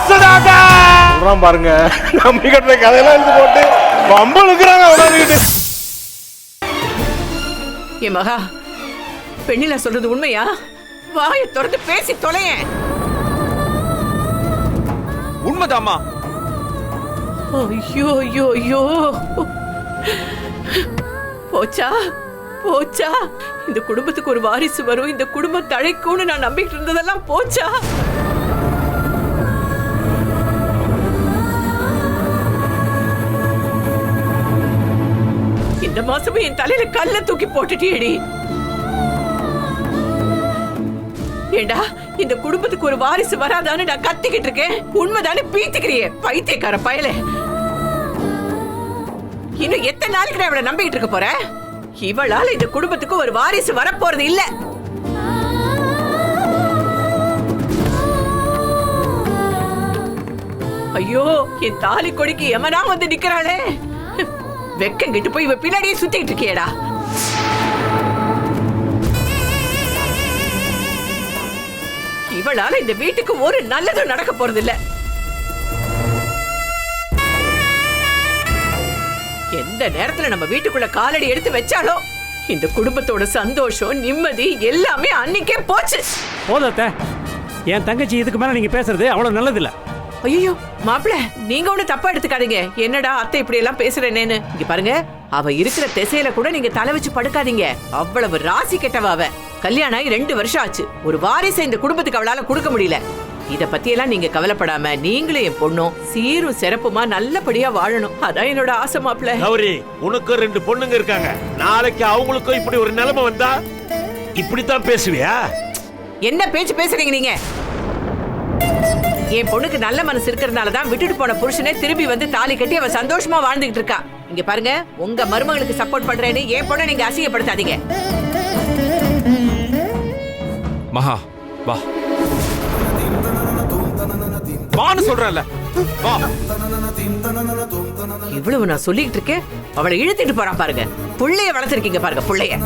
சொல்றான் பாருங்க. நம்பி கட்டுற கதையெல்லாம் எடுத்து போட்டு பம்பளுக்குறாங்க உடனே. ஏ மகா, பெண்ணில சொல்றது உண்மையா? வாயை திறந்து பேசி தொலையேன். உண்மைதாம்மா. ஐயோ ஐயோ ஐயோ, போச்சா போச்சா? இந்த குடும்பத்துக்கு ஒரு வாரிசு வரும், இந்த குடும்பம் தழைக்கும்னு நான் நம்பிட்டு இருந்ததெல்லாம் போச்சா? இந்த மாசமும் என் தலையில கல்ல தூக்கி போட்டுட்டியேடி. ஏண்டா, இந்த குடும்பத்துக்கு ஒரு வாரிசு வராதான்னு நான் கத்திக்கிட்டு இருக்கேன், உண்மைதானே பீத்திக்கிறியே பைத்தியக்கார பயலே. இன்னும் எத்தனை நாளைக்கு நான் இவளை நம்பிக்கிட்டு இருக்க போற? இவளால இந்த குடும்பத்துக்கு ஒரு வாரிசு வரப்போறது இல்ல. ஐயோ, என் தாலி கொடிக்கு எமனா வந்து நிக்கிறாளே. வெக்கம் கிட்டு போய் இவ பின்னாடியே சுத்திட்டு இருக்கியடா. இவளால இந்த வீட்டுக்கு ஒரு நல்லதும் நடக்க போறது இல்ல. எந்த நேரத்துல நம்ம வீட்டுக்குள்ள காலடி எடுத்து வச்சாலோ இந்த குடும்பத்தோட சந்தோஷம் நிம்மதி எல்லாமே அன்னைக்கே போச்சு. போதத்த, என் தங்கச்சி இதுக்கு மேல நீங்க பேசுறது அவ்வளவு நல்லது இல்ல. ஐயோ மாப்பிள்ள, நீங்க ஒண்ணு தப்பா எடுத்துக்காதீங்க. என்னடா அத்தை இப்படி எல்லாம் பேசுறேன்னு. இங்க பாருங்க, அவ இருக்கிற திசையில கூட நீங்க தலை வச்சு படுக்காதீங்க. அவ்வளவு ராசி கெட்டவ அவ. கல்யாணம் ஆகி 2 வருஷம் ஆச்சு. ஒரு வாரிசை இந்த குடும்பத்துக்கு அவளால கொடுக்க முடியல. இத பத்தி எல்லாம் நீங்க கவலைப்படாம நீங்களும் என் பொண்ணும் சீரும் சிறப்புமா நல்லபடியா வாழணும். அதான் என்னோட ஆசை மாப்பிள்ள. கௌரி, உனக்கு 2 பொண்ணுங்க இருக்காங்க. நாளைக்கு அவங்களுக்கும் இப்படி ஒரு நிலைமை வந்தா இப்படித்தான் பேசுவியா? என்ன பேச்சு பேசுறீங்க நீங்க? என் பொண்ணுக்கு நல்ல மனசு இருக்கிறதுனாலதான் விட்டுட்டு போன புருஷனே திரும்பி வந்து தாலி கட்டி அவ சந்தோஷமா வாழ்ந்துகிட்டு இருக்கா. இங்க பாருங்க, உங்க மருமகளுக்கு சப்போர்ட் பண்றேன்னு என் பொண்ணை நீங்க அசிங்கப்படுத்தாதீங்க. மகா வா வான்னு சொல்றேன்ல, வா. இவ்வளவு நான் சொல்லிட்டு இருக்கேன், அவளை இழுத்துட்டு போறான் பாருங்க. புள்ளைய வளர்த்திருக்கீங்க பாருங்க, புள்ளைய.